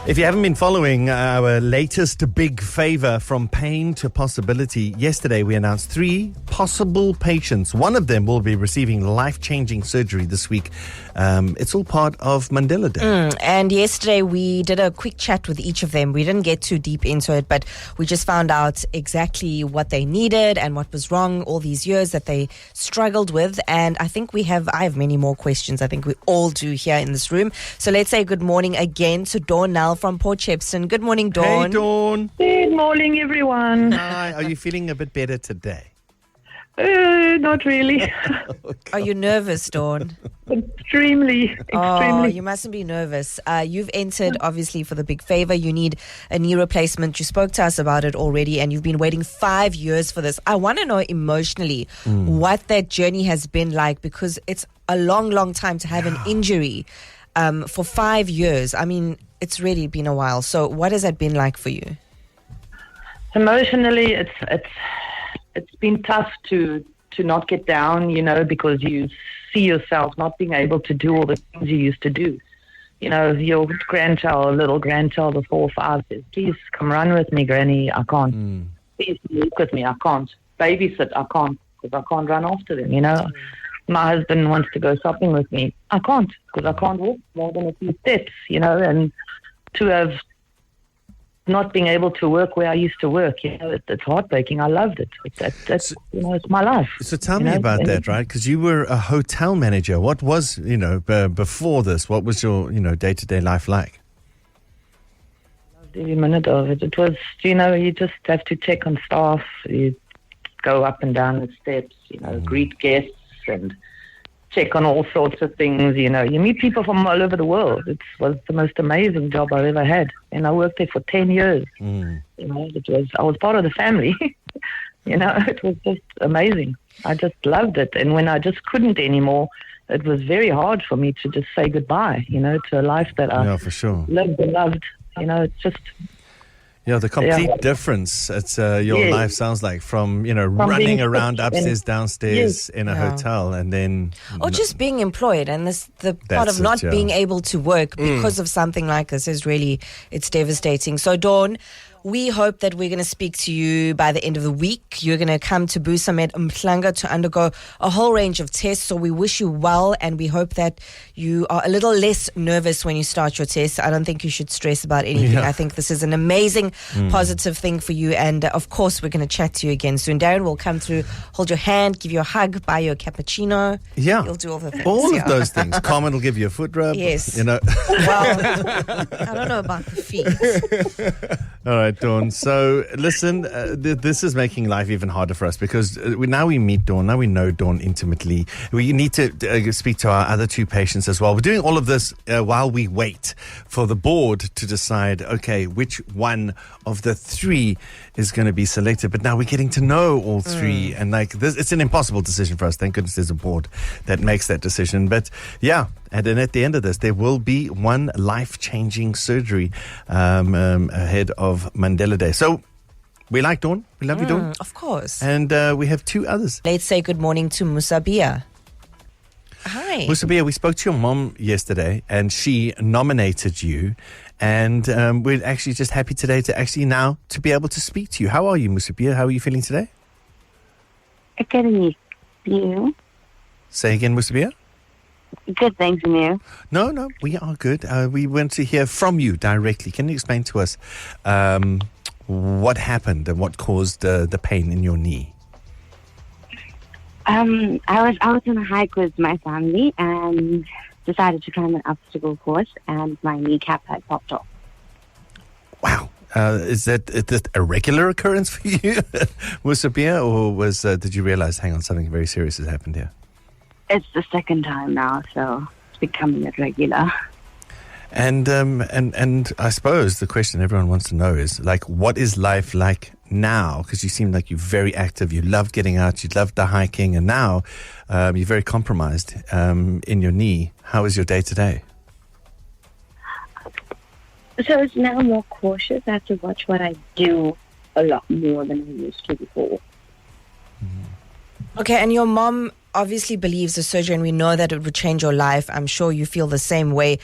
If you haven't been following our latest big favor from pain to possibility, yesterday we announced 3 possible patients. One of them will be receiving life-changing surgery this week. It's all part of Mandela Day. And yesterday we did a quick chat with each of them. We didn't get too deep into it, but we just found out exactly what they needed and what was wrong all these years that they struggled with. And I think I have many more questions. I think we all do here in this room. So let's say good morning again to Dawn Nell from Port Shepstone. Good morning, Dawn. Hey, Dawn. Good morning, everyone. Hi. Are you feeling a bit better today? Not really. Are you nervous, Dawn? Extremely. Oh, you mustn't be nervous. You've entered, obviously, for the big favor. You need a knee replacement. You spoke to us about it already, and you've been waiting 5 years for this. I want to know emotionally what that journey has been like, because it's a long, long time to have an injury for 5 years. I mean, it's really been a while. So what has that been like for you? Emotionally, it's been tough to not get down, because you see yourself not being able to do all the things you used to do. Your little grandchild of 4 or 5 says, please come run with me, Granny. I can't. Please walk with me. I can't. Babysit. I can't, because I can't run after them, My husband wants to go shopping with me. I can't, because I can't walk more than a few steps, and to have not being able to work where I used to work, it's heartbreaking. I loved it. It's my life. So tell me about that, right? Because you were a hotel manager. What was, before this, what was your, day-to-day life like? I loved every minute of it. It was, you just have to check on staff. You go up and down the steps, greet guests and check on all sorts of things, You meet people from all over the world. It was the most amazing job I've ever had. And I worked there for 10 years. I was part of the family. It was just amazing. I just loved it. And when I just couldn't anymore, it was very hard for me to just say goodbye, to a life that I for sure. lived and loved. It's just... Yeah, the complete difference it's your life sounds like from running around upstairs, downstairs in a hotel, and then or just being employed, and the part of not being able to work because of something like this is really, it's devastating. So Dawn, we hope that we're going to speak to you by the end of the week. You're going to come to Busamed Mhlanga to undergo a whole range of tests. So we wish you well, and we hope that you are a little less nervous when you start your tests. I don't think you should stress about anything. I think this is an amazing, positive thing for you. And of course, we're going to chat to you again soon. Darren will come through, hold your hand, give you a hug, buy you a cappuccino. Yeah. You'll do all the things. All of those things. Carmen will give you a foot rub. Yes. Well, I don't know about the feet. All right, Dawn. So, listen, this is making life even harder for us because now we meet Dawn. Now we know Dawn intimately. We need to speak to our other 2 patients as well. We're doing all of this while we wait for the board to decide, okay, which one of the 3 is going to be selected. But now we're getting to know all 3. And it's an impossible decision for us. Thank goodness there's a board that makes that decision. But yeah. And then at the end of this, there will be one life-changing surgery ahead of Mandela Day. So we like Dawn. We love you, Dawn. Of course. And we have 2 others. Let's say good morning to Mussabiaha. Hi. Mussabiaha, we spoke to your mom yesterday, and she nominated you. And we're actually just happy today to be able to speak to you. How are you, Mussabiaha? How are you feeling today? Good, you? Say again, Mussabiaha? Good, thanks, and you? No, we are good. We want to hear from you directly. Can you explain to us what happened and what caused the pain in your knee? I was out on a hike with my family and decided to climb an obstacle course, and my kneecap had popped off. Wow. Is that a regular occurrence for you, Mussabiaha, or did you realize, hang on, something very serious has happened here? It's the second time now, so it's becoming a regular. And I suppose the question everyone wants to know is, what is life like now? Because you seem like you're very active. You loved getting out. You loved the hiking. And now you're very compromised in your knee. How is your day-to-day? So it's now more cautious. I have to watch what I do a lot more than I used to before. Okay, and your mom obviously believes the surgery, and we know that it would change your life. I'm sure you feel the same way.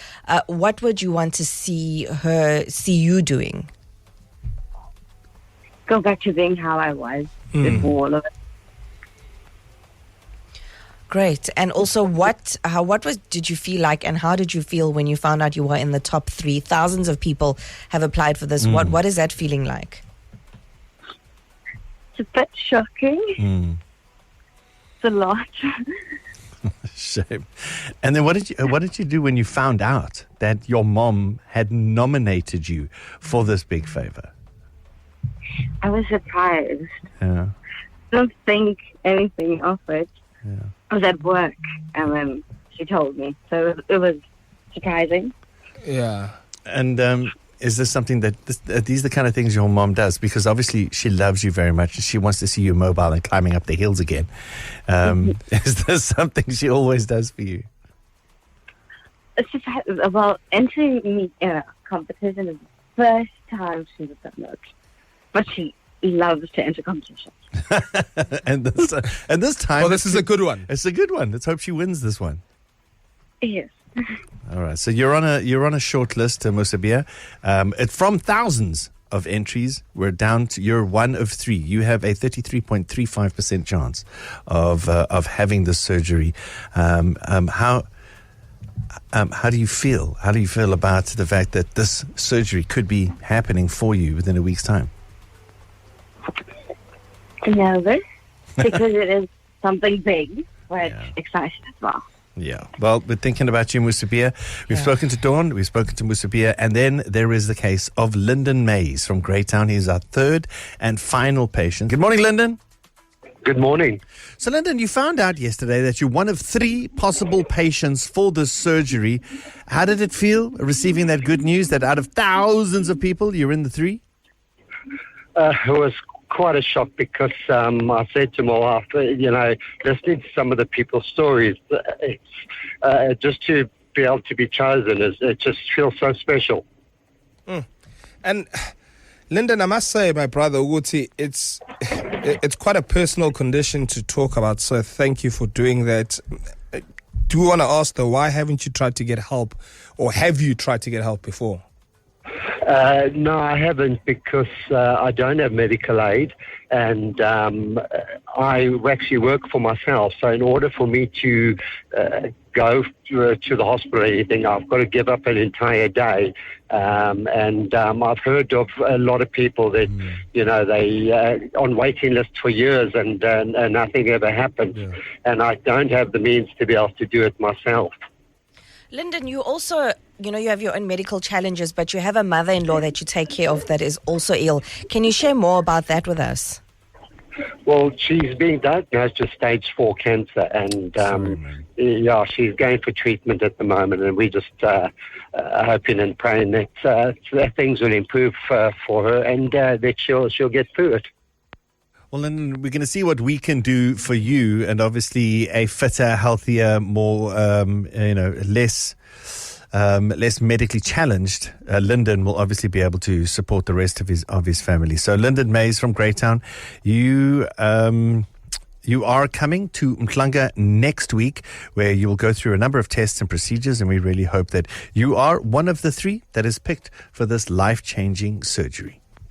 What would you want to see you doing? Go back to being how I was before all of it. Great. And also, what did you feel like, and how did you feel when you found out you were in the top 3? Thousands of people have applied for this. What is that feeling like? It's a bit shocking. It's a lot. Shame. And then what did you do when you found out that your mom had nominated you for this big favor? I was surprised. Yeah. I don't think anything of it. Yeah. I was at work, and then she told me, so it was surprising. Yeah. And is this something that these are the kind of things your mom does? Because obviously she loves you very much. She wants to see you mobile and climbing up the hills again. Is this something she always does for you? It's just, well, entering me in a competition is the first time she's done it. But she loves to enter competitions. and this time... Well, this is a good one. It's a good one. Let's hope she wins this one. Yes. All right. So you're on a short list, Mussabiaha. It's from thousands of entries. You're one of 3. You have a 33.35% chance of having this surgery. How do you feel? How do you feel about the fact that this surgery could be happening for you within a week's time? Nervous, because it is something big, but excited as well. Yeah. Well, we're thinking about you, Mussabiaha. We've spoken to Dawn, we've spoken to Mussabiaha, and then there is the case of Linden Mays from Greytown. He's our third and final patient. Good morning, Linden. Good morning. So, Linden, you found out yesterday that you're one of 3 possible patients for this surgery. How did it feel receiving that good news that out of thousands of people, you're in the 3? It was quite a shock because I said to my wife, listening to some of the people's stories, it's just to be able to be chosen, it just feels so special. And Linden, I must say, my brother Uguti, it's quite a personal condition to talk about, so thank you for doing that. Do you want to ask, though, why haven't you tried to get help, or have you tried to get help before? No, I haven't, because I don't have medical aid, and I actually work for myself. So in order for me to go to the hospital or anything, I've got to give up an entire day. And I've heard of a lot of people that, they on waiting lists for years and nothing ever happens. Yeah. And I don't have the means to be able to do it myself. Linden, you also, you have your own medical challenges, but you have a mother-in-law that you take care of that is also ill. Can you share more about that with us? Well, she's being diagnosed with stage 4 cancer, and she's going for treatment at the moment, and we just hoping and praying that things will improve for her, and that she'll get through it. Well, then we're going to see what we can do for you, and obviously a fitter, healthier, more, less medically challenged Linden will obviously be able to support the rest of his family. So, Linden Mays from Greytown, you are coming to Mhlanga next week, where you will go through a number of tests and procedures, and we really hope that you are one of the 3 that is picked for this life-changing surgery.